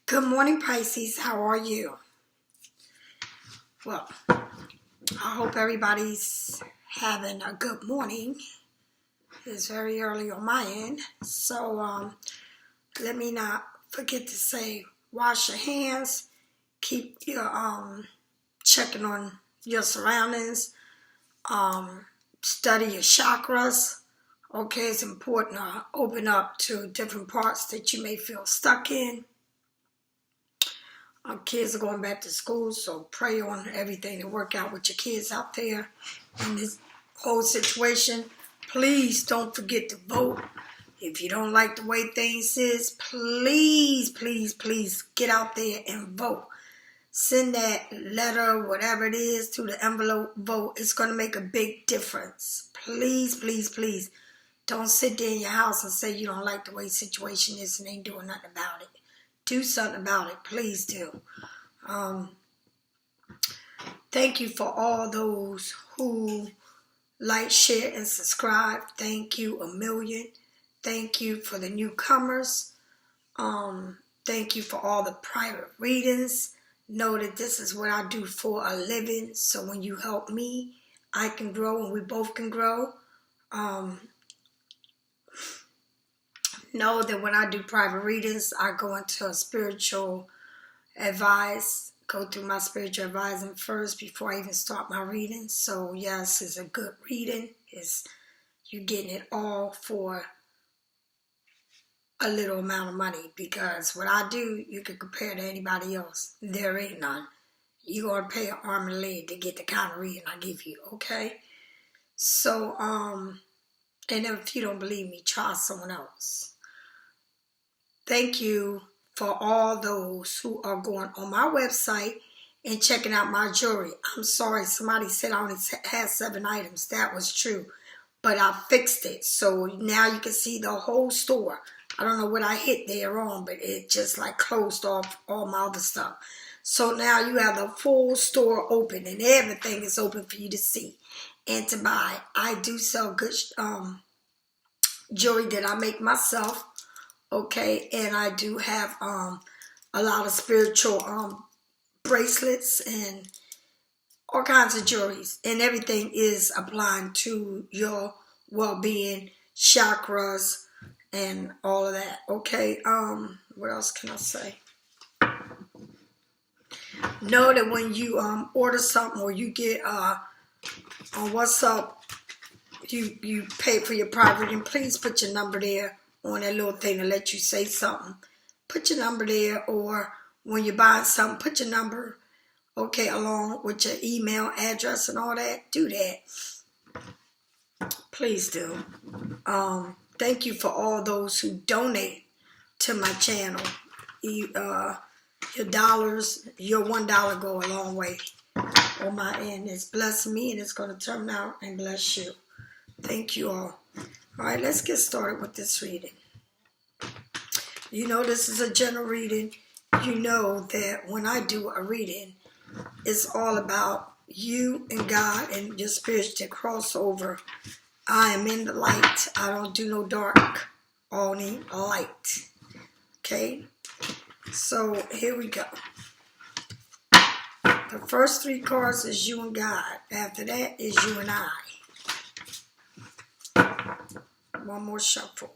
Good morning, Pisces. How are you? Well, I hope everybody's having a good morning. It's very early on my end. So let me not forget to say, wash your hands. Keep your checking on your surroundings. Study your chakras. Okay, it's important to open up to different parts that you may feel stuck in. Our kids are going back to school, so pray on everything to work out with your kids out there in this whole situation. Please don't forget to vote. If you don't like the way things is, please, please, please get out there and vote. Send that letter, whatever it is, to the envelope, vote. It's going to make a big difference. Please, please, please. Don't sit there in your house and say you don't like the way the situation is and ain't doing nothing about it. Do something about it. Please do. Thank you for all those who like, share, and subscribe. Thank you a million. Thank you for the newcomers. Thank you for all the private readings. Know that this is what I do for a living. So when you help me, I can grow and we both can grow. Know that when I do private readings, I go into a spiritual advice, go through my spiritual advising first before I even start my reading. So yes, it's a good reading. You're getting it all for a little amount of money, because what I do, you can compare to anybody else. There ain't none. You're going to pay an arm and a leg to get the kind of reading I give you, okay? So, and if you don't believe me, try someone else. Thank you for all those who are going on my website and checking out my jewelry. I'm sorry, somebody said I only had 7 items. That was true, but I fixed it. So now you can see the whole store. I don't know what I hit there on, but it just like closed off all my other stuff. So now you have the full store open and everything is open for you to see and to buy. I do sell good jewelry that I make myself. Okay, and I do have a lot of spiritual bracelets and all kinds of jewelries, and everything is applying to your well-being, chakras, and all of that. Okay, what else can I say? Know that when you order something or you get on WhatsApp, you pay for your private, and please put your number there on that little thing to let you say something. Put your number there, or when you're buying something, put your number, okay, along with your email address and all that. Do that. Please do. Thank you for all those who donate to my channel. Your dollars, your $1 go a long way on my end. It's blessing me and it's going to turn out and bless you. Thank you all. All right, let's get started with this reading. You know this is a general reading. You know that when I do a reading, it's all about you and God and your spirits to cross over. I am in the light. I don't do no dark, only light. Okay? So here we go. The first 3 cards is you and God. After that is you and I. One more shuffle.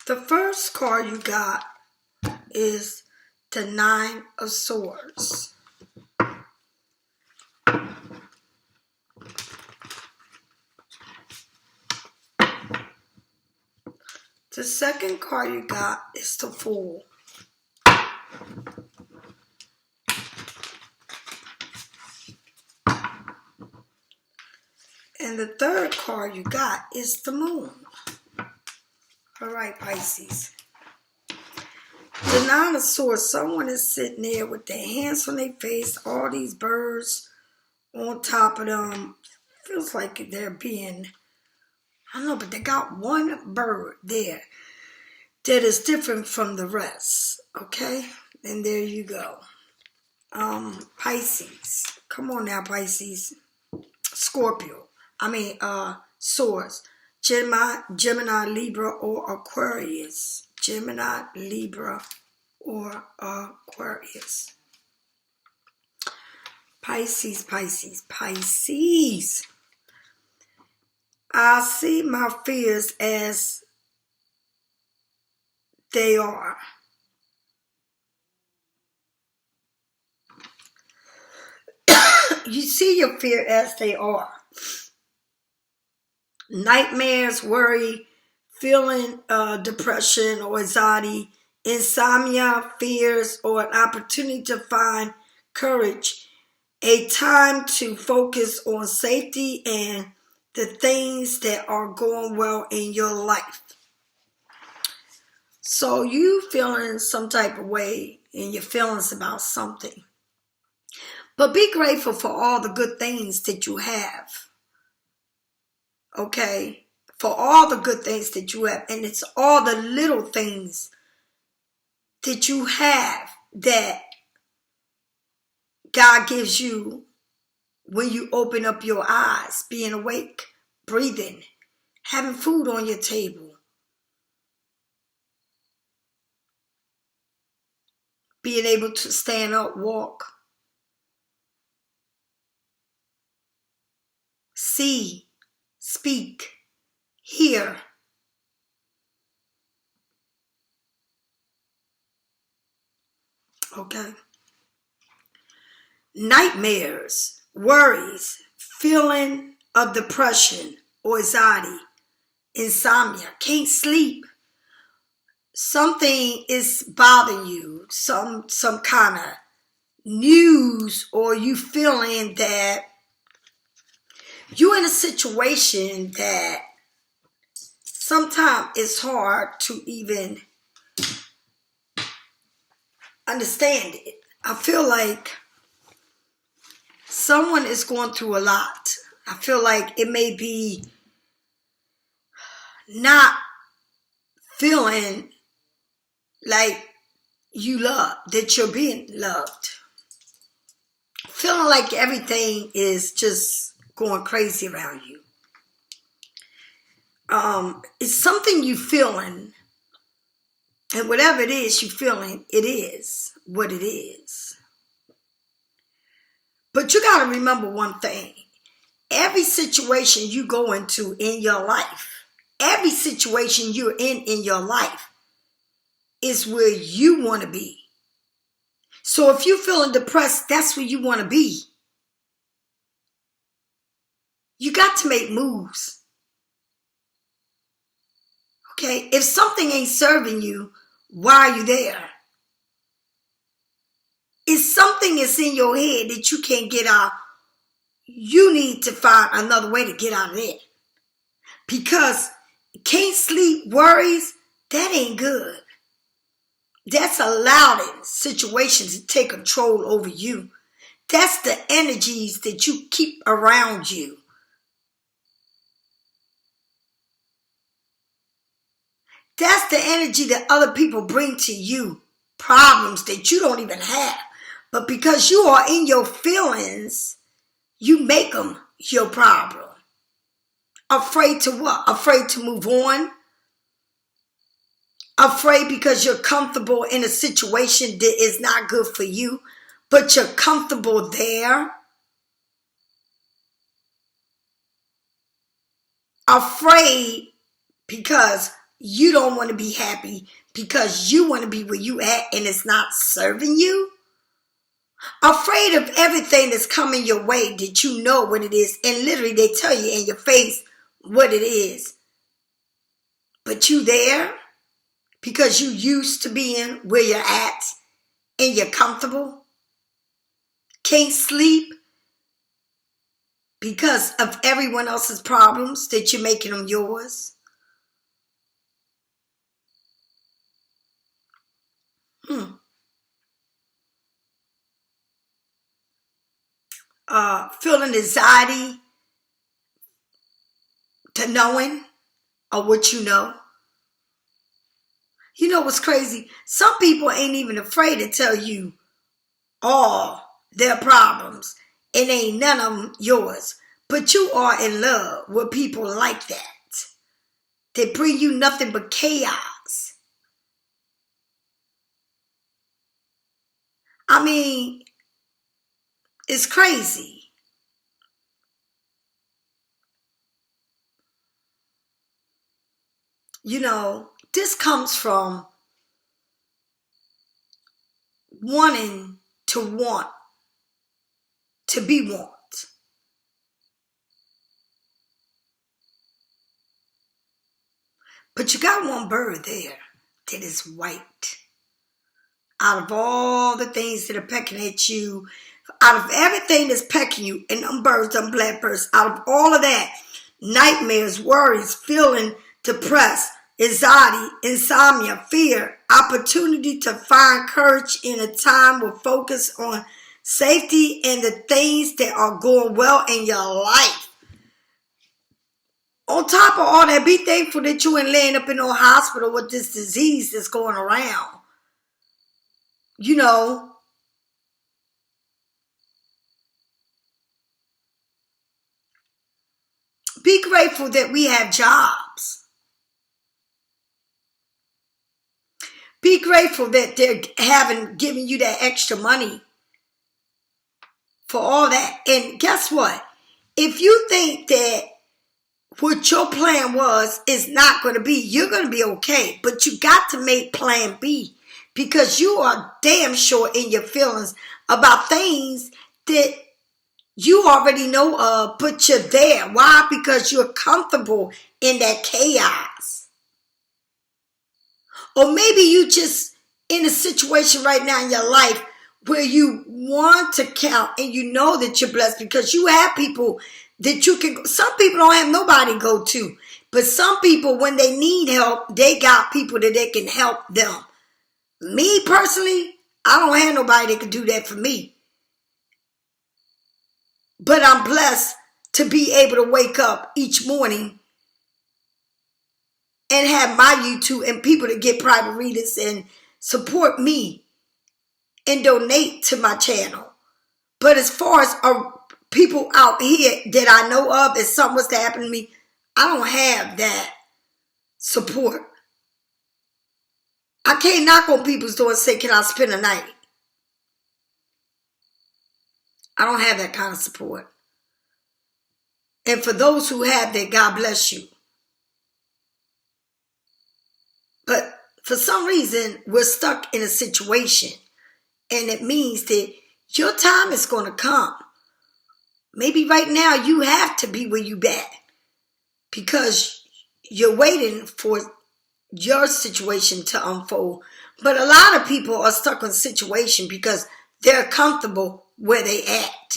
The first card you got is the 9 of Swords. The second card you got is the Fool. And the third card you got is the Moon. All right, Pisces. The 9 of Swords, someone is sitting there with their hands on their face, all these birds on top of them. Feels like they're being, I don't know, but they got one bird there that is different from the rest, okay? And there you go. Pisces, Come on now, Pisces. Scorpio. Swords. Gemini, Libra, or Aquarius. Gemini, Libra, or Aquarius. Pisces. I see my fears as they are. You see your fear as they are. Nightmares, worry, feeling depression or anxiety, insomnia, fears, or an opportunity to find courage. A time to focus on safety and the things that are going well in your life. So you feeling some type of way in your feelings about something. But be grateful for all the good things that you have. Okay? For all the good things that you have. And it's all the little things that you have that God gives you when you open up your eyes. Being awake, breathing, having food on your table. Being able to stand up, walk. See, speak, hear. Okay. Nightmares, worries, feeling of depression or anxiety, insomnia, can't sleep. Something is bothering you, some kind of news, or you feeling that you're in a situation that sometimes it's hard to even understand it. I feel like someone is going through a lot. I feel like it may be not feeling like you love, that you're being loved. Feeling like everything is just going crazy around you. It's something you feeling, and whatever it is you feeling, it is what it is. But you got to remember one thing. Every situation you go into in your life, every situation you're in your life is where you want to be. So if you're feeling depressed, that's where you want to be. You got to make moves. Okay? If something ain't serving you, why are you there? If something is in your head that you can't get out, you need to find another way to get out of it. Because can't sleep, worries, that ain't good. That's allowing situations to take control over you. That's the energies that you keep around you. That's the energy that other people bring to you. Problems that you don't even have. But because you are in your feelings, you make them your problem. Afraid to what? Afraid to move on? Afraid because you're comfortable in a situation that is not good for you, but you're comfortable there? Afraid because you don't want to be happy, because you want to be where you at and it's not serving you? Afraid of everything that's coming your way that you know what it is, and literally they tell you in your face what it is. But you there because you used to being where you're at and you're comfortable. Can't sleep because of everyone else's problems that you're making them yours. Feeling anxiety to knowing or what you know. You know what's crazy? Some people ain't even afraid to tell you all their problems. and ain't none of them yours. But you are in love with people like that. They bring you nothing but chaos. I mean, it's crazy. You know, this comes from wanting to want to be want. But you got one bird there that is white. Out of all the things that are pecking at you, out of everything that's pecking you, and them birds, them blackbirds, out of all of that, nightmares, worries, feeling depressed, anxiety, insomnia, fear, opportunity to find courage in a time with focus on safety and the things that are going well in your life. On top of all that, be thankful that you ain't laying up in no hospital with this disease that's going around. You know, be grateful that we have jobs. Be grateful that they're giving you that extra money for all that. And guess what? If you think that what your plan was is not going to be, you're going to be okay. But you got to make plan B, because you are damn sure in your feelings about things that you already know of, but you're there. Why? Because you're comfortable in that chaos. Or maybe you just in a situation right now in your life where you want to count and you know that you're blessed because you have people that you can. Some people don't have nobody to go to, but some people, when they need help, they got people that they can help them. Me personally, I don't have nobody that can do that for me. But I'm blessed to be able to wake up each morning and have my YouTube and people to get private readings and support me and donate to my channel. But as far as people out here that I know of, if something was to happen to me, I don't have that support. I can't knock on people's door and say, can I spend a night? I don't have that kind of support. And for those who have that, God bless you. But for some reason, we're stuck in a situation. And it means that your time is going to come. Maybe right now you have to be where you at, because you're waiting for your situation to unfold. But a lot of people are stuck in a situation because they're comfortable where they at.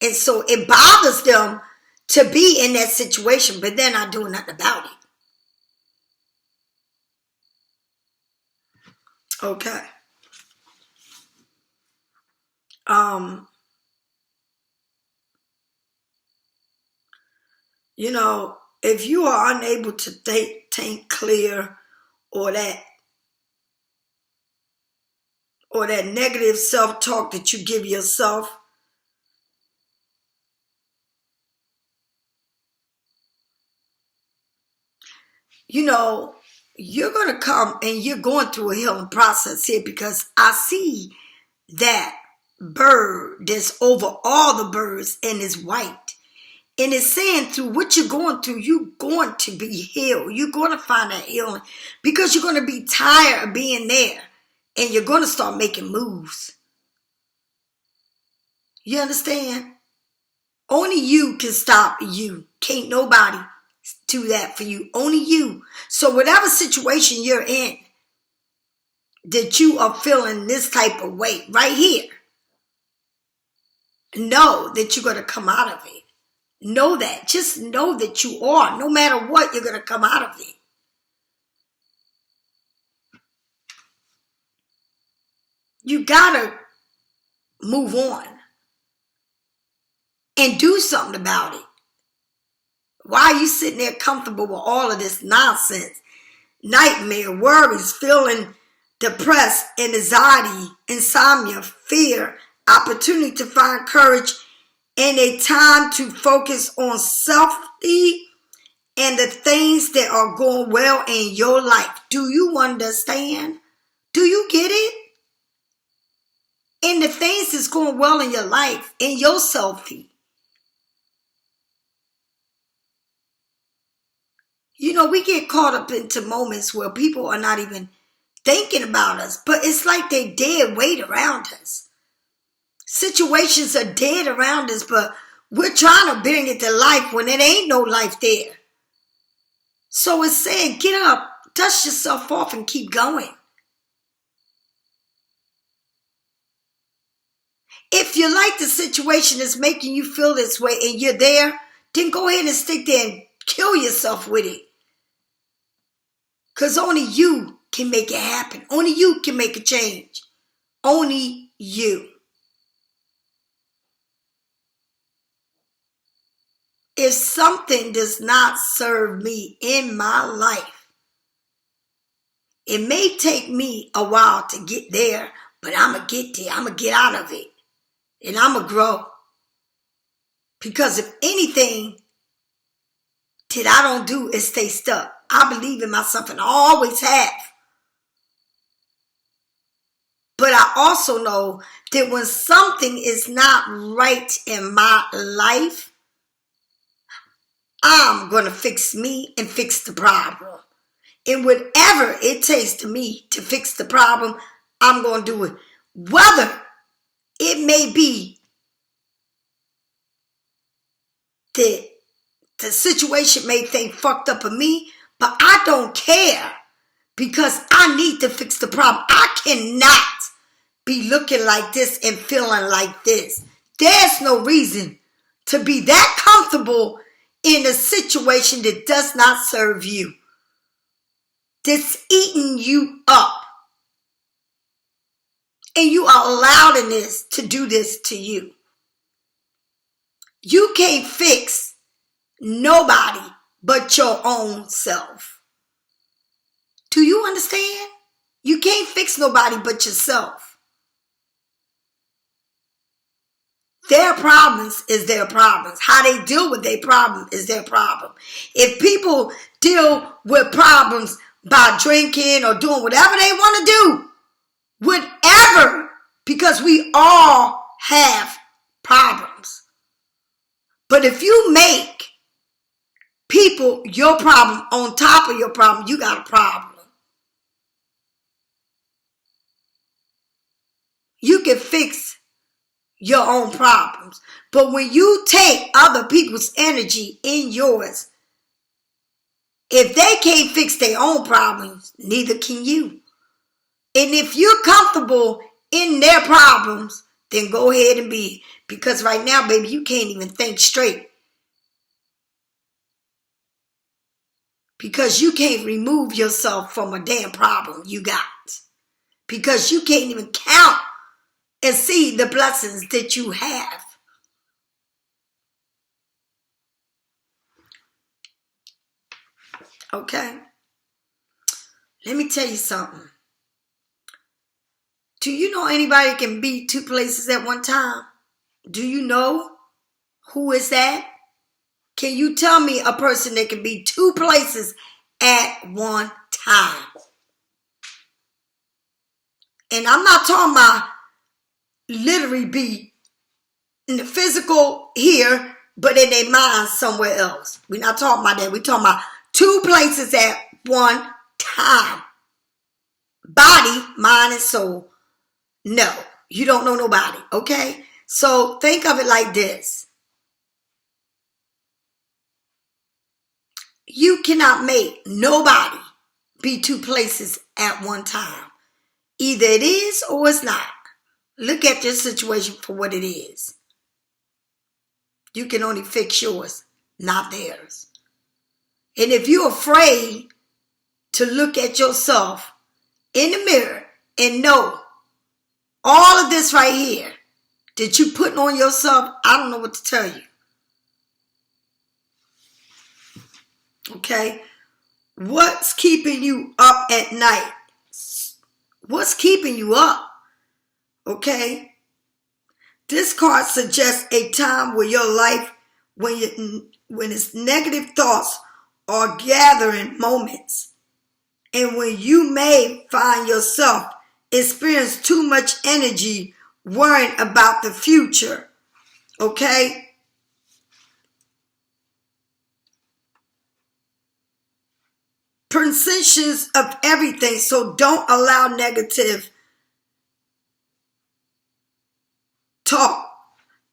And so it bothers them to be in that situation, but they're not doing nothing about it. Okay. You know, if you are unable to think clear, or that negative self-talk that you give yourself, you know, you're going to come and you're going through a healing process here, because I see that bird that's over all the birds and is white. And it's saying through what you're going through, you're going to be healed. You're going to find that healing, because you're going to be tired of being there and you're going to start making moves. You understand? Only you can stop you. Can't nobody do that for you. Only you. So whatever situation you're in, that you are feeling this type of way right here, know that you're going to come out of it. Know that. Just know that you are. No matter what, you're going to come out of it. You got to move on and do something about it. Why are you sitting there comfortable with all of this nonsense? Nightmare, worries, feeling depressed, anxiety, insomnia, fear, opportunity to find courage and a time to focus on self-esteem and the things that are going well in your life. Do you understand? Do you get it? And the things that's going well in your life, in your selfie. You know, we get caught up into moments where people are not even thinking about us, but it's like they dead weight around us. Situations are dead around us, but we're trying to bring it to life when it ain't no life there. So it's saying, get up, dust yourself off, and keep going. If you like the situation that's making you feel this way and you're there, then go ahead and stick there and kill yourself with it. Because only you can make it happen. Only you can make a change. Only you. If something does not serve me in my life, it may take me a while to get there, but I'm going to get there. I'm going to get out of it. And I'm going to grow. Because if anything that I don't do is stay stuck. I believe in myself and I always have. But I also know that when something is not right in my life, I'm going to fix me and fix the problem. And whatever it takes to me to fix the problem, I'm going to do it. Whether it may be that the situation may think fucked up of me, but I don't care because I need to fix the problem. I cannot be looking like this and feeling like this. There's no reason to be that comfortable in a situation that does not serve you, that's eating you up. And you are allowing this to do this to you. You can't fix nobody but your own self. Do you understand? You can't fix nobody but yourself. Their problems is their problems. How they deal with their problem is their problem. If people deal with problems by drinking or doing whatever they want to do, whatever, because we all have problems. But if you make people your problem on top of your problem, you got a problem. You can fix your own problems. But when you take other people's energy in yours, if they can't fix their own problems, neither can you. And if you're comfortable in their problems, then go ahead and be. Because right now, baby, you can't even think straight. Because you can't remove yourself from a damn problem you got. Because you can't even count and see the blessings that you have. Okay? Let me tell you something. Do you know anybody can be two places at one time? Do you know who is that? Can you tell me a person that can be two places at one time? And I'm not talking about literally be in the physical here, but in their mind somewhere else. We're not talking about that. We're talking about two places at one time. Body, mind, and soul. No, you don't know nobody, okay? So think of it like this. You cannot make nobody be two places at one time. Either it is or it's not. Look at your situation for what it is. You can only fix yours, not theirs. And if you're afraid to look at yourself in the mirror and know all of this right here that you putting on yourself, I don't know what to tell you. Okay? What's keeping you up at night? What's keeping you up? Okay? This card suggests a time where your life, when its negative thoughts are gathering moments, and when you may find yourself experience too much energy worrying about the future. Okay? Perceptions of everything, so don't allow negative talk.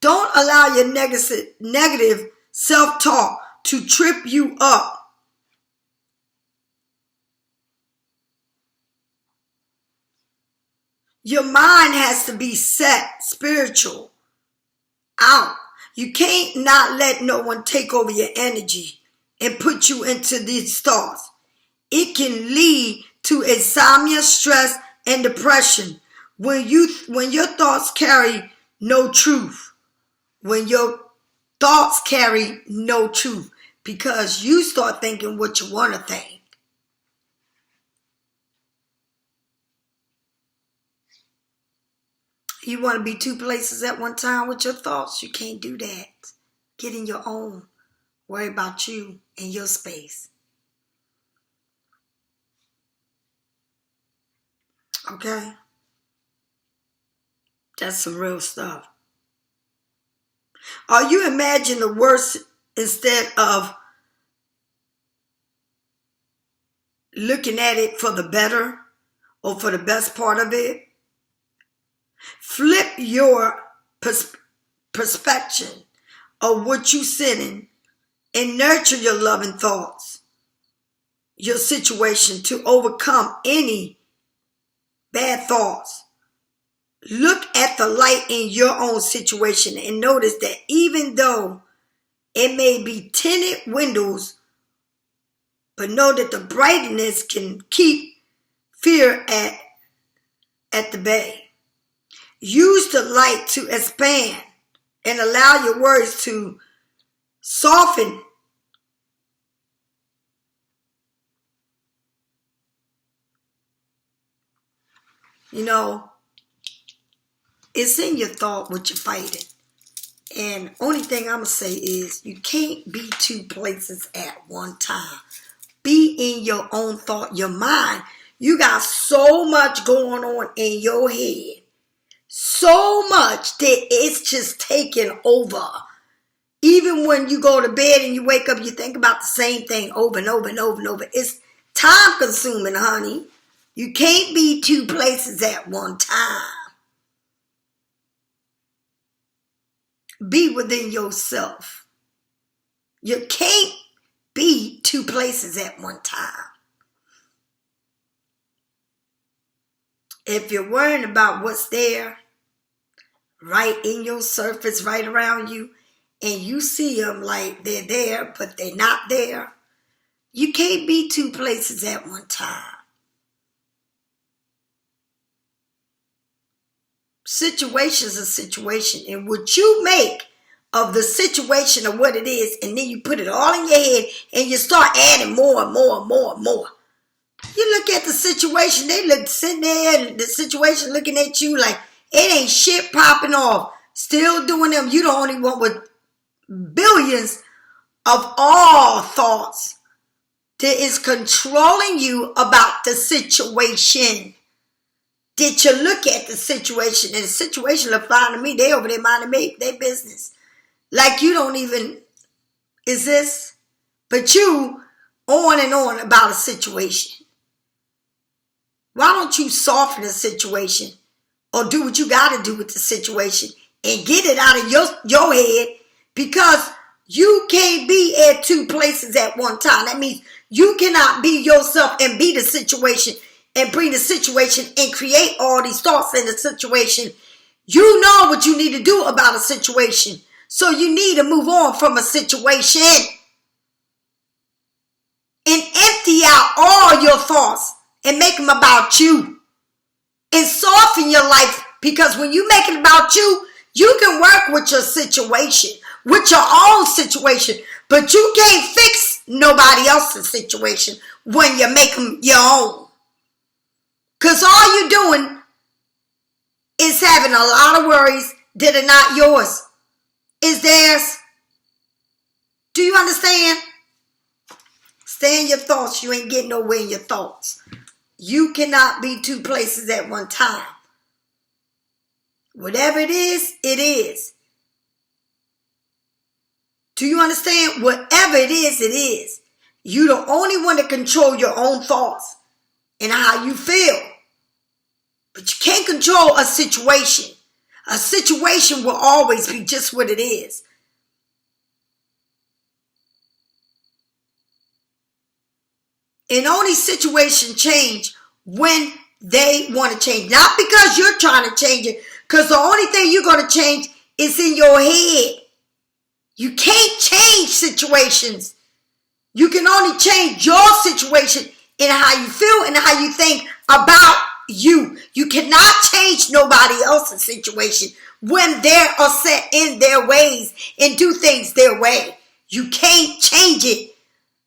Don't allow your negative self-talk to trip you up. Your mind has to be set spiritual out. You can't not let no one take over your energy and put you into these thoughts. It can lead to insomnia, stress, and depression when your thoughts carry no truth. When your thoughts carry no truth, because you start thinking what you want to think. You want to be two places at one time with your thoughts? You can't do that. Get in your own. Worry about you and your space. Okay? That's some real stuff. Or you imagine the worst instead of looking at it for the better or for the best part of it. Flip your perspective of what you're sitting and nurture your loving thoughts, your situation to overcome any bad thoughts. Look at the light in your own situation and notice that even though it may be tinted windows, but know that the brightness can keep fear at the bay. Use the light to expand and allow your words to soften. You know, it's in your thought what you're fighting. And only thing I'm going to say is you can't be two places at one time. Be in your own thought, your mind. You got so much going on in your head. So much that it's just taking over. Even when you go to bed and you wake up, you think about the same thing over and over and over and over. It's time consuming, honey. You can't be two places at one time. Be within yourself. You can't be two places at one time. If you're worrying about what's there, right in your surface, right around you, and you see them like they're there, but they're not there, you can't be two places at one time. Situation's a situation, and what you make of the situation of what it is, and then you put it all in your head, and you start adding more and more and more and more. You look at the situation, they look sitting there, and the situation looking at you like it ain't shit popping off. Still doing them. You the only one with billions of all thoughts that is controlling you about the situation. Did you look at the situation? And the situation look fine to me. They over there minding their business. Like you don't even exist. But you on and on about a situation. Why don't you soften the situation or do what you got to do with the situation and get it out of your head, because you can't be at two places at one time. That means you cannot be yourself and be the situation and bring the situation and create all these thoughts in the situation. You know what you need to do about a situation. So you need to move on from a situation and empty out all your thoughts and make them about you. And soften your life, because when you make it about you, you can work with your situation, with your own situation, but you can't fix nobody else's situation when you make them your own. Because all you're doing is having a lot of worries, that are not yours. It's theirs. Do you understand? Stay in your thoughts. You ain't getting nowhere in your thoughts. You cannot be two places at one time. Whatever it is, it is. Do you understand? Whatever it is. You're the only one that control your own thoughts and how you feel. But you can't control a situation. A situation will always be just what it is. And only situation change when they want to change. Not because you're trying to change it. Because the only thing you're going to change is in your head. You can't change situations. You can only change your situation and how you feel and how you think about you. You cannot change nobody else's situation when they are set in their ways and do things their way. You can't change it.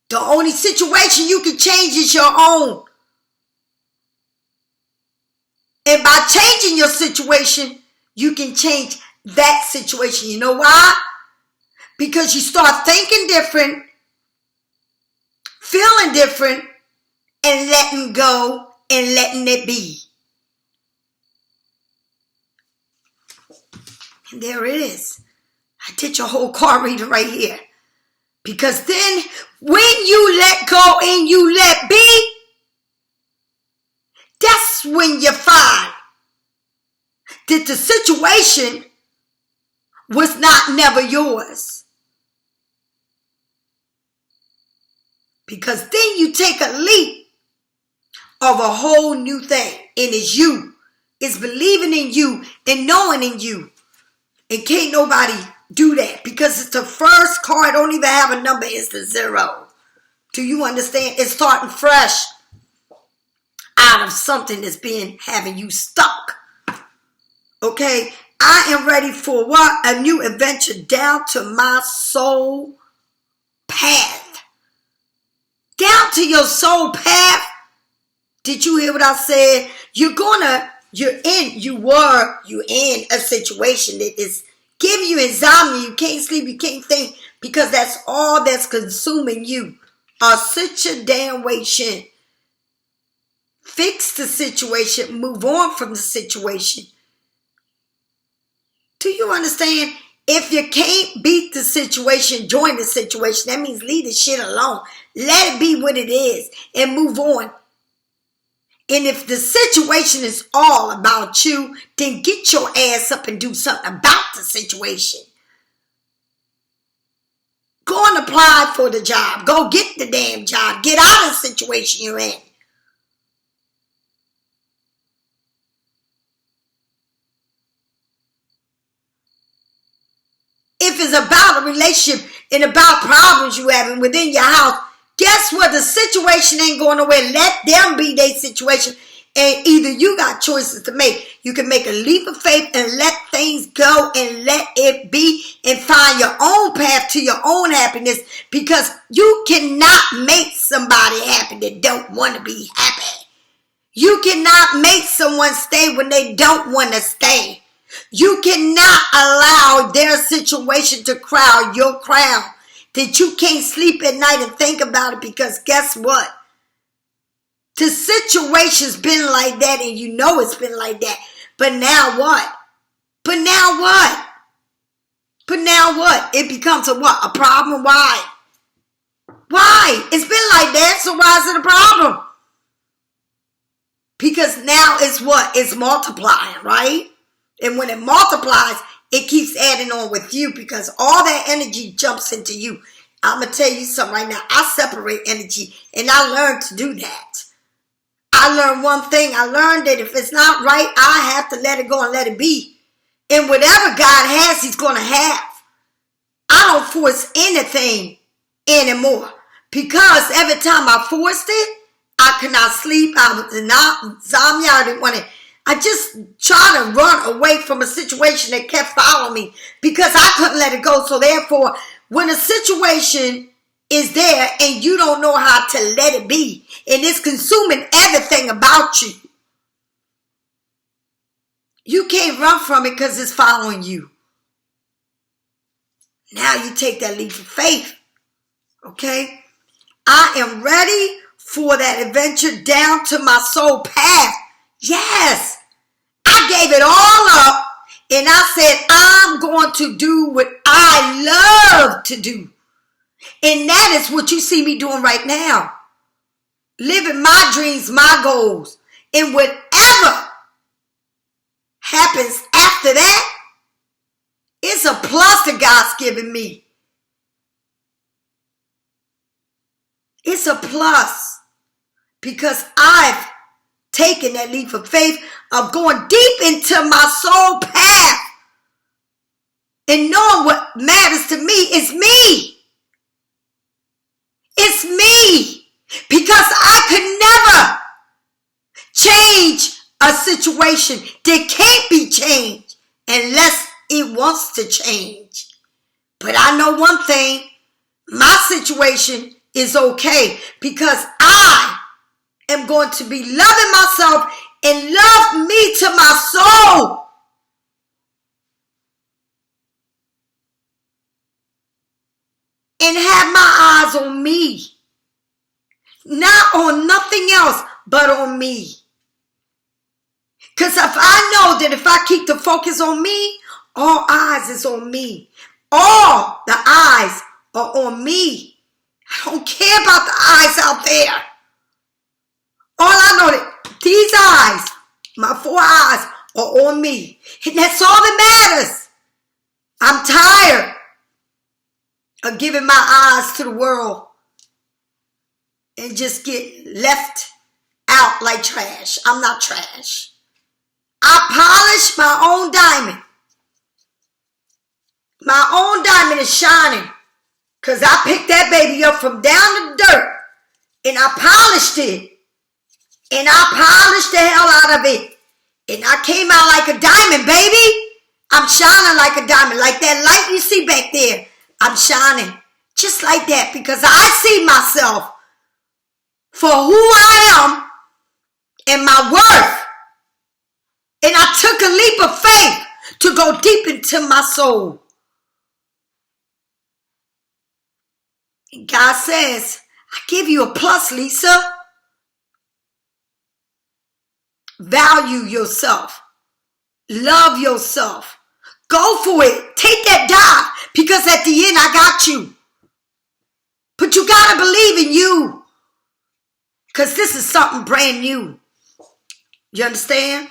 The only situation you can change is your own. And by changing your situation, you can change that situation. You know why? Because you start thinking different, feeling different, and letting go and letting it be. And there it is. I did your whole card reading right here. Because then when you let go and you let be, that's when you find that the situation was not never yours. Because then you take a leap of a whole new thing. And it's you. It's believing in you and knowing in you. And can't nobody do that. Because it's the first card. Don't even have a number. It's the 0. Do you understand? It's starting fresh out of something that's been having you stuck. Okay? I am ready for what? A new adventure down to my soul path. Down to your soul path. Did you hear what I said? You're in a situation that is giving you insomnia. You can't sleep, you can't think, because that's all that's consuming you. A situation. Fix the situation, move on from the situation. Do you understand? If you can't beat the situation, join the situation. That means leave the shit alone. Let it be what it is and move on. And if the situation is all about you, then get your ass up and do something about the situation. Go and apply for the job. Go get the damn job. Get out of the situation you're in. If it's about a relationship and about problems you having within your house, guess what? The situation ain't going nowhere. Let them be their situation. And either you got choices to make. You can make a leap of faith and let things go and let it be and find your own path to your own happiness, because you cannot make somebody happy that don't want to be happy. You cannot make someone stay when they don't want to stay. You cannot allow their situation to crowd your crown, that you can't sleep at night and think about it, because guess what? The situation's been like that and you know it's been like that. But now what? But now what? But now what? It becomes a what? A problem? Why? Why? It's been like that, so why is it a problem? Because now it's what? It's multiplying, right? And when it multiplies, it keeps adding on with you, because all that energy jumps into you. I'm going to tell you something right now. I separate energy, and I learned to do that. I learned one thing. I learned that if it's not right, I have to let it go and let it be. And whatever God has, he's going to have. I don't force anything anymore, because every time I forced it, I could not sleep. I was in insomnia. I didn't want to. I just tried to run away from a situation that kept following me, because I couldn't let it go. So therefore, when a situation is there and you don't know how to let it be, and it's consuming everything about you, You can't run from it because it's following you. Now you take that leap of faith. Okay? I am ready for that adventure down to my soul path. Yes. I gave it all up and I said, I'm going to do what I love to do. And that is what you see me doing right now. Living my dreams, my goals. And whatever happens after that, it's a plus that God's given me. It's a plus because I've taken that leap of faith of going deep into my soul path and knowing what matters to me is me. It's me because I could never change a situation that can't be changed unless it wants to change. But I know one thing, my situation is okay because I am going to be loving myself and love me to my soul. And have my eyes on me. Not on nothing else but on me. Because if I know that if I keep the focus on me, all eyes is on me. All the eyes are on me. I don't care about the eyes out there. All I know that these eyes, my 4 eyes, are on me. And that's all that matters. I'm tired of giving my eyes to the world and just get left out like trash. I'm not trash. I polish my own diamond. My own diamond is shining because I picked that baby up from down the dirt and I polished it. And I polished the hell out of it. And I came out like a diamond, baby. I'm shining like a diamond. Like that light you see back there. I'm shining just like that because I see myself for who I am and my worth. And I took a leap of faith to go deep into my soul. And God says, I give you a plus, Lisa. Value yourself. Love yourself. Go for it. Take that dive because at the end I got you. But you got to believe in you because this is something brand new. You understand?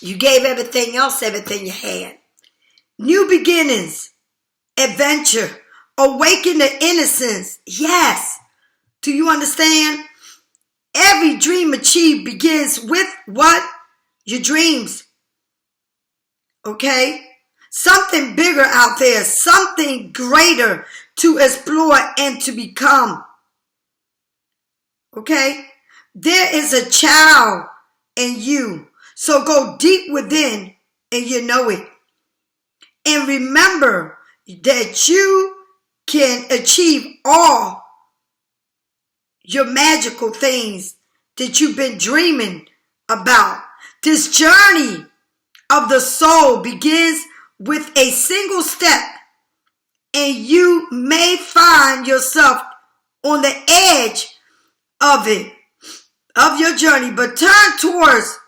You gave everything else, everything you had. New beginnings, adventure, awaken the innocence. Yes. Do you understand? Every dream achieved begins with what? Your dreams. Okay? Something bigger out there, something greater to explore and to become. Okay? There is a child in you. So go deep within and you know it. And remember that you can achieve all your magical things that you've been dreaming about. This journey of the soul begins with a single step, and you may find yourself on the edge of it, of your journey, but turn towards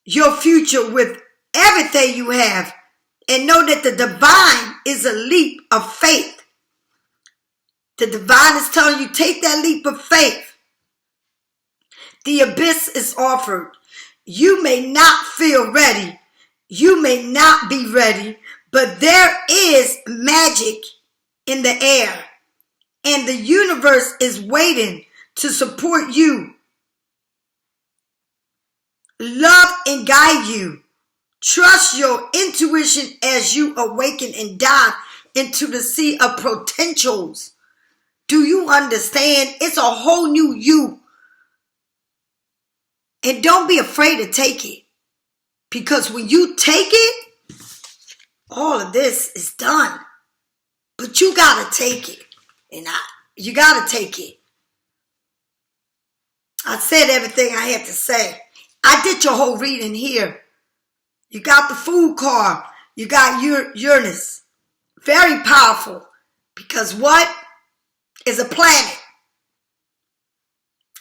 your future with everything you have and know that the divine is a leap of faith. The divine is telling you, take that leap of faith. The abyss is offered. You may not feel ready. You may not be ready, but there is magic in the air. And the universe is waiting to support you. Love and guide you. Trust your intuition as you awaken and dive into the sea of potentials. Do you understand? It's a whole new you. And don't be afraid to take it. Because when you take it, all of this is done. But you got to take it. And you got to take it. I said everything I had to say. I did your whole reading here You got the food card. You got Uranus. Very powerful. Because what is a planet?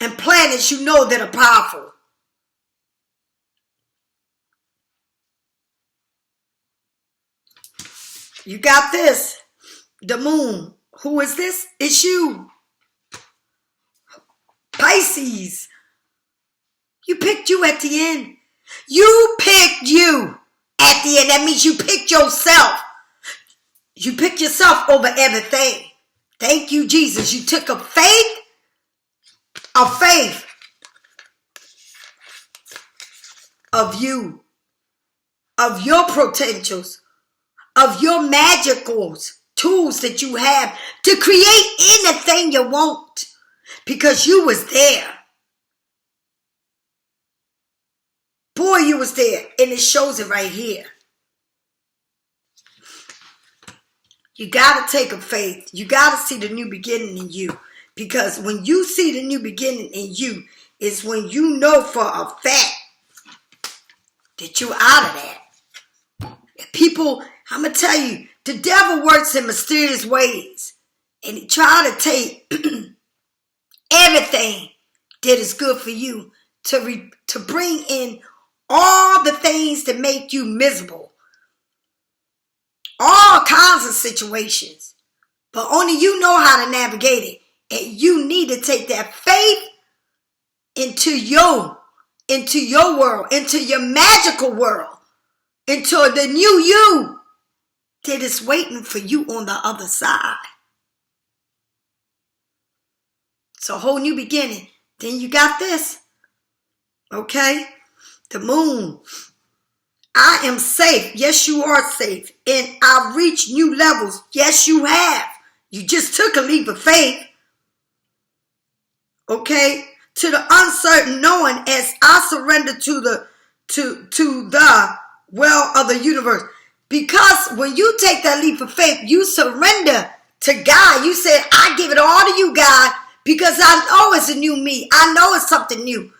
And planets you know that are powerful. You got this. The moon. Who is this? It's you. Pisces. You picked you at the end. You picked you at the end. That means you picked yourself. You picked yourself over everything. Thank you, Jesus. You took a faith of you, of your potentials, of your magicals, tools that you have to create anything you want because you was there. Boy, you was there, and it shows it right here. You got to take a faith. You got to see the new beginning in you. Because when you see the new beginning in you, is when you know for a fact that you're out of that. People, I'm going to tell you, the devil works in mysterious ways. And he try to take everything that is good for you to bring in all the things that make you miserable. All kinds of situations. But only you know how to navigate it. And you need to take that faith into your world, into your magical world, into the new you that is waiting for you on the other side. It's a whole new beginning. Then you got this. Okay? The moon. I am safe. Yes, you are safe. And I've reached new levels. Yes, you have. You just took a leap of faith. Okay? To the uncertain knowing as I surrender to the well of the universe. Because when you take that leap of faith, you surrender to God. You said, I give it all to you, God, because I know it's a new me. I know it's something new.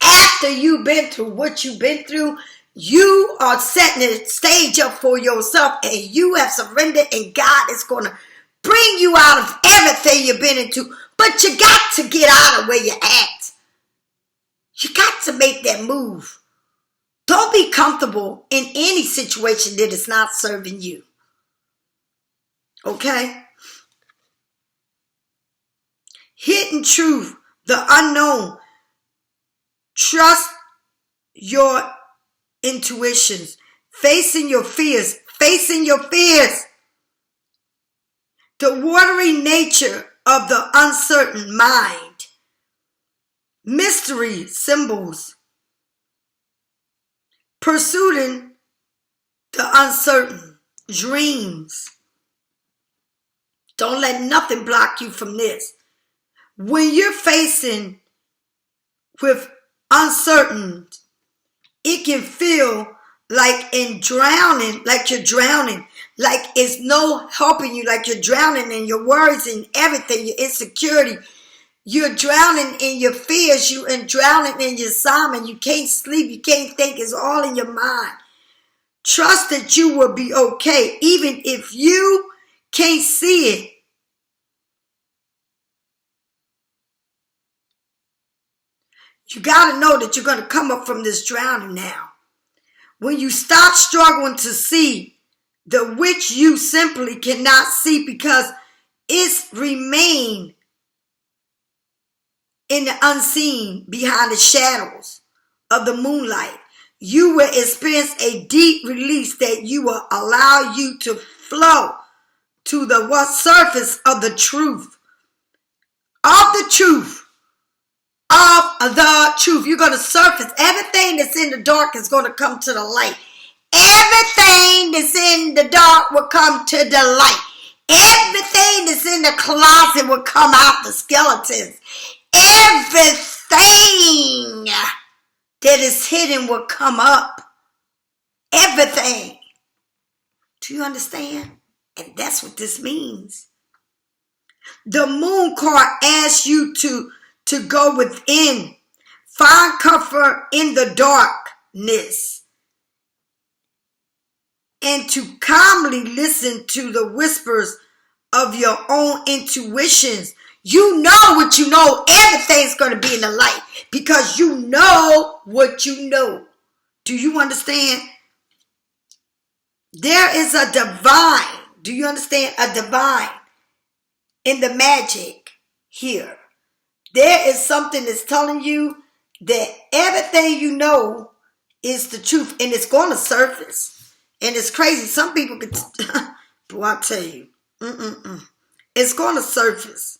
After you've been through what you've been through, you are setting the stage up for yourself, and you have surrendered, and God is going to bring you out of everything you've been into. But you got to get out of where you're at. You got to make that move. Don't be comfortable in any situation that is not serving you. Okay? Hidden truth, the unknown. Trust your intuitions. Facing your fears. Facing your fears. The watery nature of the uncertain mind. Mystery symbols. Pursuing the uncertain. Dreams. Don't let nothing block you from this. When you're facing with uncertain, it can feel like you're drowning, like it's no helping you, like you're drowning in your worries and everything, your insecurity. You're drowning in your fears, you're drowning in your assignment. You can't sleep, you can't think, it's all in your mind. Trust that you will be okay, even if you can't see it. You got to know that you're going to come up from this drowning now. When you stop struggling to see the which you simply cannot see because it's remain in the unseen behind the shadows of the moonlight, you will experience a deep release that you will allow you to flow to the surface of the truth. Of the truth. Of the truth. You're going to surface. Everything that's in the dark is going to come to the light. Everything that's in the dark will come to the light. Everything that's in the closet will come out, the skeletons. Everything that is hidden will come up. Everything. Do you understand? And that's what this means. The moon card asks you to go within. Find comfort in the darkness. and to calmly listen to the whispers of your own intuitions. You know what you know. Everything's going to be in the light because you know what you know. Do you understand? There is a divine. Do you understand? A divine in the magic here. There is something that's telling you that everything you know is the truth, and it's going to surface. And it's crazy. Some people could, boy, I tell you, it's going to surface.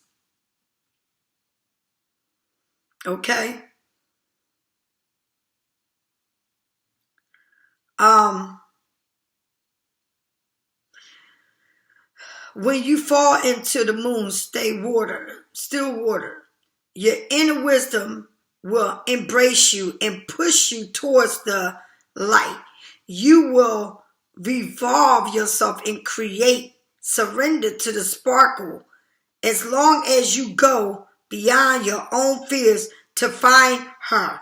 Okay? When you fall into the moon, still water. Your inner wisdom will embrace you and push you towards the light. You will revolve yourself and create, surrender to the sparkle as long as you go beyond your own fears to find her.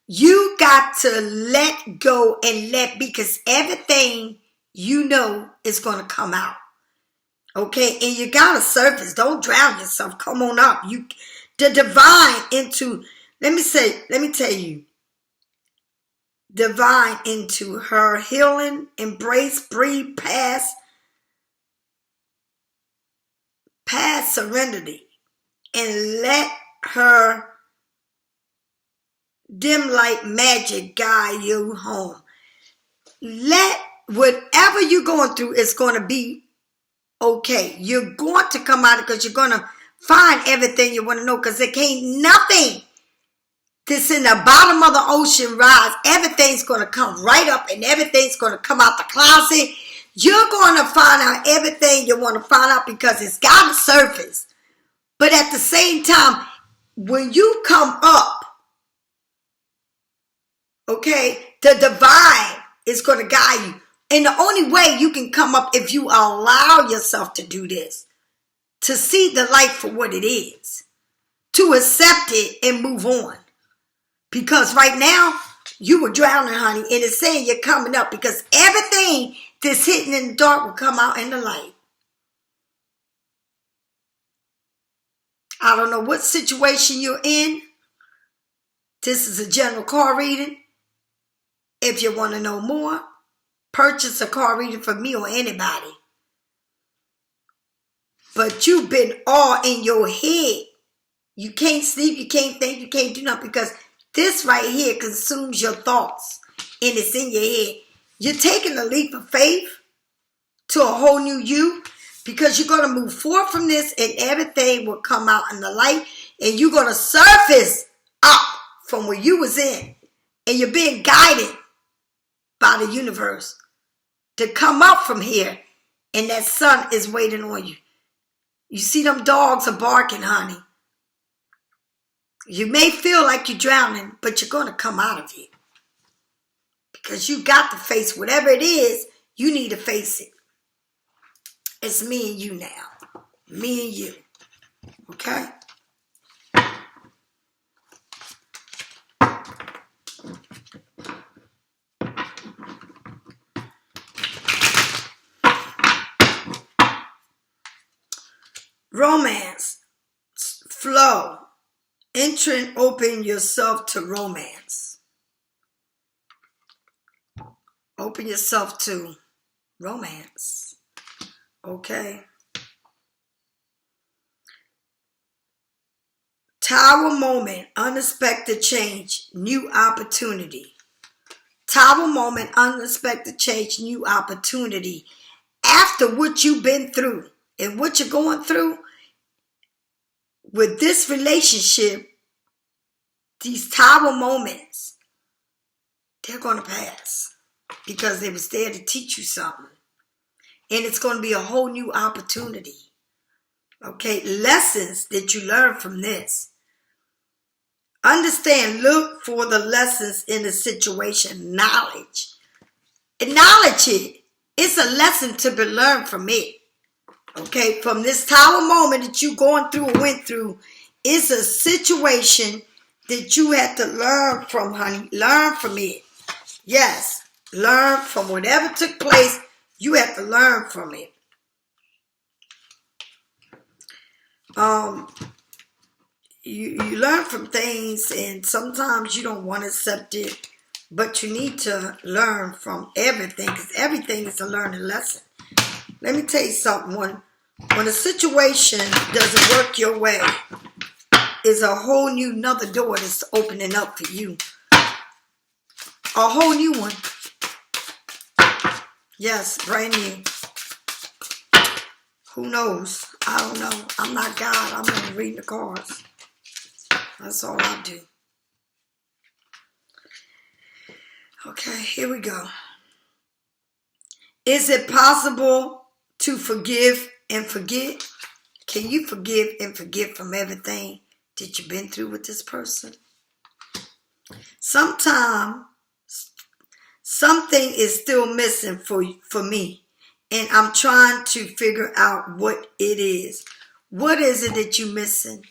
You got to let go and let be, because everything you know is going to come out. Okay, and you got to surface. Don't drown yourself. Come on up. The divine into, let me tell you, divine into her healing, embrace, breathe, past serenity, and let her dim light magic guide you home. Let whatever you're going through is going to be okay. You're going to come out because you're going to find everything you want to know, because there can't nothing that's in the bottom of the ocean rise. Everything's going to come right up and everything's going to come out the closet. You're going to find out everything you want to find out because it's got to surface. But at the same time, when you come up, okay, the divine is going to guide you. And the only way you can come up if you allow yourself to do this, to see the light for what it is, to accept it and move on. Because right now, you were drowning, honey, and it's saying you're coming up because everything that's hidden in the dark will come out in the light. I don't know what situation you're in. This is a general card reading. If you want to know more, purchase a card reading from me or anybody. But you've been all in your head. You can't sleep, you can't think, you can't do nothing because this right here consumes your thoughts and it's in your head. You're taking a leap of faith to a whole new you because you're going to move forward from this and everything will come out in the light and you're going to surface up from where you was in, and you're being guided by the universe to come up from here, and that sun is waiting on you. You see them dogs are barking, honey. You may feel like you're drowning, but you're going to come out of it. Because you got to face whatever it is, you need to face it. It's me and you now. Me and you. Okay? Romance. Flow. Enter and open yourself to romance. Open yourself to romance. Okay. Tower moment, unexpected change, new opportunity. Tower moment, unexpected change, new opportunity. After what you've been through and what you're going through, with this relationship, these tower moments, they're going to pass because they was there to teach you something. And it's going to be a whole new opportunity. Okay, lessons that you learn from this. Understand, look for the lessons in the situation. Knowledge. Acknowledge it. It's a lesson to be learned from it. Okay, from this tower moment that you going through or went through, it's a situation that you had to learn from, honey. Learn from it. Yes, learn from whatever took place You have to learn from it. You learn from things, and sometimes you don't want to accept it, but you need to learn from everything, because everything is a learning lesson. Let me tell you something. When a situation doesn't work your way, is a whole new another door that's opening up for you. A whole new one. Yes, brand new. Who knows? I don't know. I'm not God. I'm only reading the cards. That's all I do. Okay, here we go. Is it possible to forgive and forget? Can you forgive and forget from everything that you've been through with this person? Sometimes something is still missing for me, and I'm trying to figure out what it is. What is it that you're missing?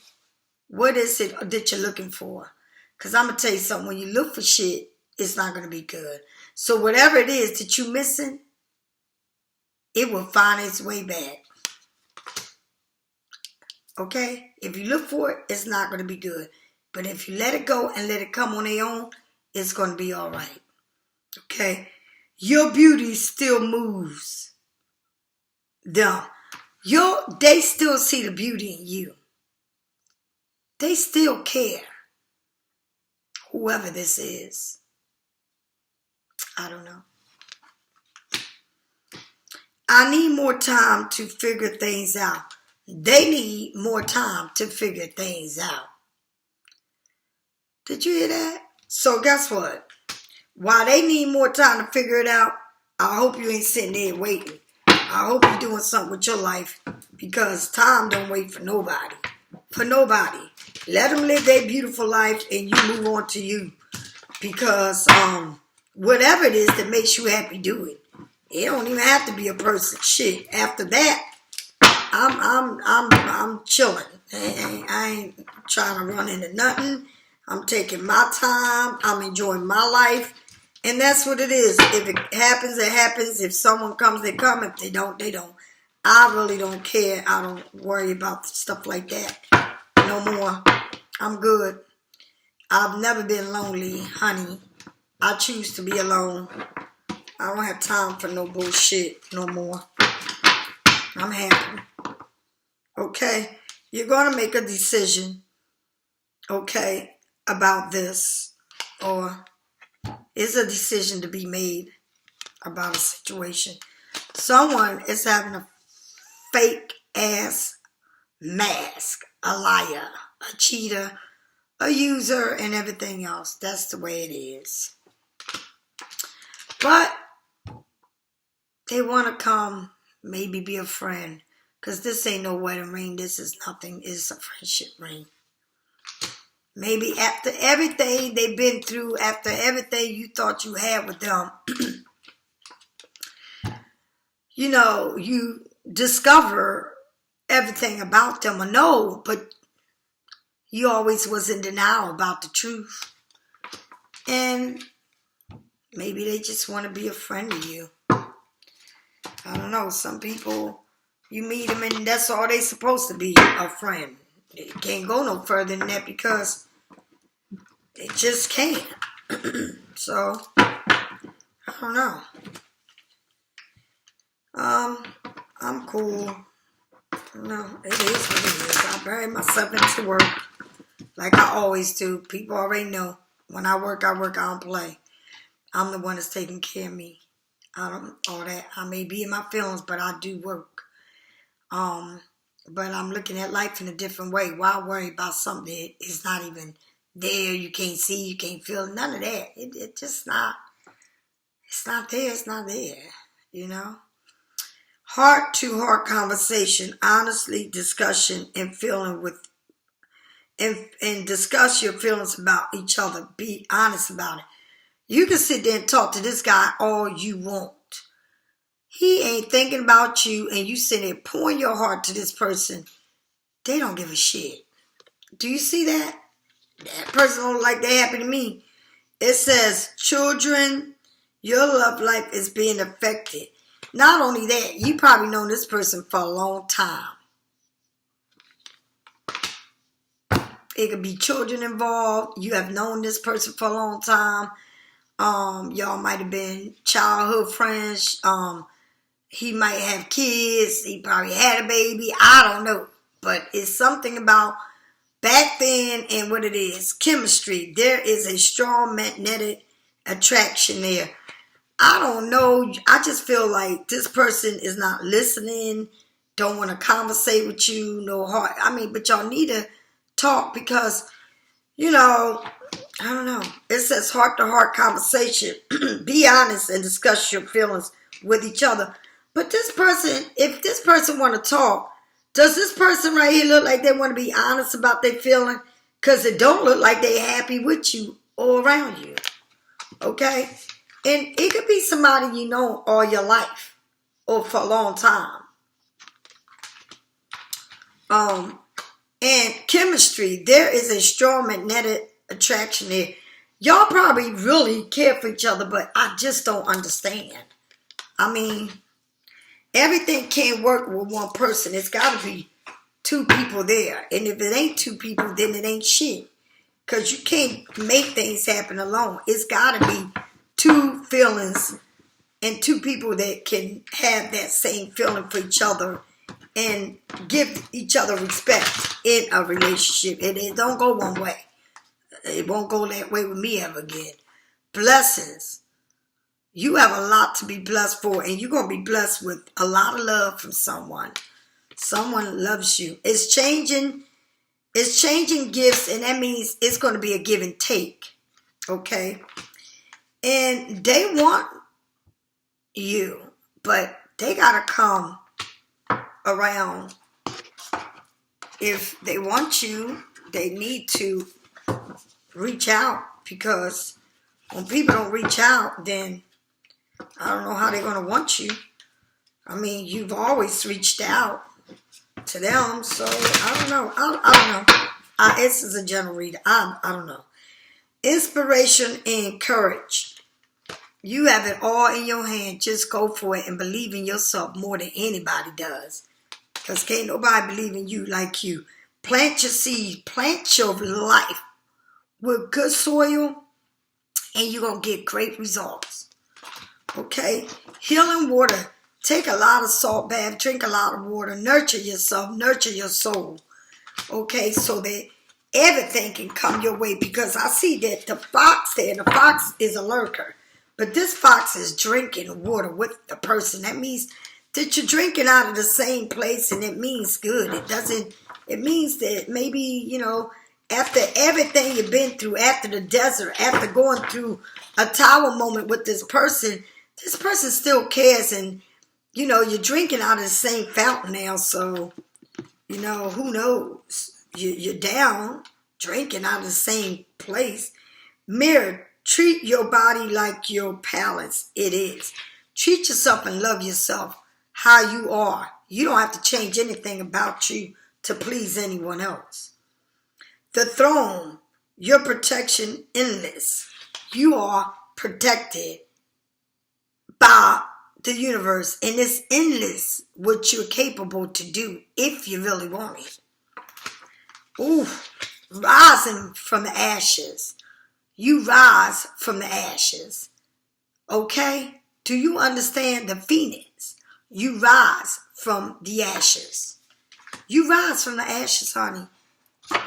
What is it that you're looking for? Because I'm going to tell you something. When you look for shit, it's not going to be good. So whatever it is that you're missing, it will find its way back. Okay? If you look for it, it's not going to be good. But if you let it go and let it come on their own, it's going to be all right. Okay? Your beauty still moves them. They still see the beauty in you. They still care. Whoever this is. I don't know. I need more time to figure things out. They need more time to figure things out. Did you hear that? So guess what? While they need more time to figure it out, I hope you ain't sitting there waiting. I hope you're doing something with your life, because time don't wait for nobody. For nobody. Let them live their beautiful life and you move on to you. Because whatever it is that makes you happy, do it. It don't even have to be a person. Shit. After that, I'm chilling. I ain't trying to run into nothing. I'm taking my time. I'm enjoying my life. And that's what it is. If it happens, it happens. If someone comes, they come. If they don't, they don't. I really don't care. I don't worry about stuff like that no more. I'm good. I've never been lonely, honey. I choose to be alone. I don't have time for no bullshit no more. I'm happy. Okay? You're going to make a decision, okay, about this. Or is a decision to be made about a situation. Someone is having a fake ass mask. A liar. A cheater. A user. And everything else. That's the way it is. But they want to come, maybe be a friend. Because this ain't no wedding ring. This is nothing. It's a friendship ring. Maybe after everything they've been through, after everything you thought you had with them, you know, you discover everything about them or no, but you always was in denial about the truth. And maybe they just want to be a friend to you. I don't know. Some people, you meet them and that's all they supposed to be, a friend. They can't go no further than that because they just can't. So, I don't know. I'm cool. No, it is what it is. I bury myself into work like I always do. People already know. When I work, I don't play. I'm the one that's taking care of me. All that. I may be in my feelings, but I do work. But I'm looking at life in a different way. Why worry about something that is not even there? You can't see, you can't feel, none of that. It just not. It's not there. It's not there. You know. Heart-to-heart conversation, honestly, discussion, and feeling with, and discuss your feelings about each other. Be honest about it. You can sit there and talk to this guy all you want. He ain't thinking about you, and you sitting there pouring your heart to this person. They don't give a shit. Do you see that? That person don't like that happen to me. It says, children, your love life is being affected. Not only that, you probably known this person for a long time. It could be children involved. You have known this person for a long time. Y'all might have been childhood friends. He might have kids. He probably had a baby. I don't know. But it's something about back then and what it is. Chemistry. There is a strong magnetic attraction there. I don't know. I just feel like this person is not listening. Don't want to conversate with you. No heart. But y'all need to talk because, I don't know. It says heart-to-heart conversation. Be honest and discuss your feelings with each other. But this person, if this person want to talk, does this person right here look like they want to be honest about their feeling? Because it don't look like they happy with you or around you. Okay? And it could be somebody you know all your life or for a long time. And chemistry, there is a strong magnetic attraction there. Y'all probably really care for each other, but I just don't understand. Everything can't work with one person. It's got to be two people there. And if it ain't two people, then it ain't shit. Because you can't make things happen alone. It's got to be two feelings and two people that can have that same feeling for each other and give each other respect in a relationship. It don't go one way. It won't go that way with me ever again. Blessings. You have a lot to be blessed for, and you're going to be blessed with a lot of love from someone. Someone loves you. It's changing gifts, and that means it's going to be a give and take. Okay? And they want you, but they got to come around. If they want you, they need to reach out, because when people don't reach out, then I don't know how they're going to want you. You've always reached out to them, so I don't know. I don't know. This is a general reader. I don't know. Inspiration and courage. You have it all in your hand. Just go for it and believe in yourself more than anybody does. Because can't nobody believe in you like you. Plant your seed. Plant your life with good soil, and you're going to get great results. Okay? Healing water. Take a lot of salt bath. Drink a lot of water. Nurture yourself. Nurture your soul. Okay? So that everything can come your way. Because I see that the fox there, the fox is a lurker. But this fox is drinking water with the person. That means that you're drinking out of the same place, and it means good. It means that maybe, after everything you've been through, after the desert, after going through a tower moment with this person still cares, and, you're drinking out of the same fountain now, so, who knows? You're down, drinking out of the same place. Mirror, treat your body like your palace it is. Treat yourself and love yourself how you are. You don't have to change anything about you to please anyone else. The throne, your protection endless. You are protected by the universe, and it's endless what you're capable to do if you really want it. Ooh, rising from the ashes. You rise from the ashes. Okay? Do you understand the phoenix? You rise from the ashes. You rise from the ashes, honey.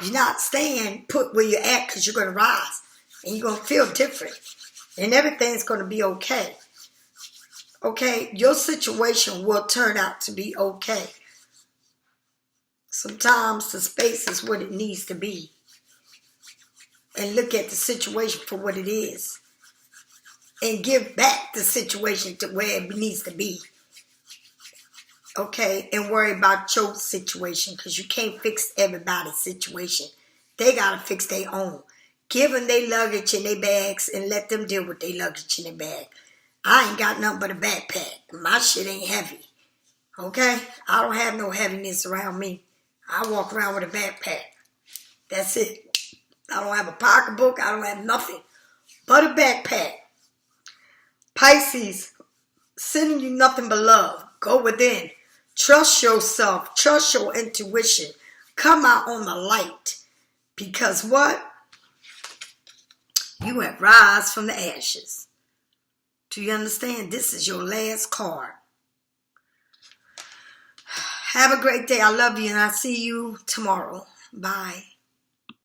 You're not staying put where you're at, because you're going to rise. And you're going to feel different. And everything's going to be okay. Okay? Your situation will turn out to be okay. Sometimes the space is what it needs to be. And look at the situation for what it is. And give back the situation to where it needs to be. Okay? And worry about your situation, because you can't fix everybody's situation. They got to fix their own. Give them their luggage and their bags and let them deal with their luggage and their bag. I ain't got nothing but a backpack. My shit ain't heavy. Okay? I don't have no heaviness around me. I walk around with a backpack. That's it. I don't have a pocketbook. I don't have nothing but a backpack. Pisces, sending you nothing but love. Go within. Trust yourself. Trust your intuition. Come out on the light. Because what? You have rise from the ashes. Do you understand? This is your last card. Have a great day. I love you and I'll see you tomorrow. Bye.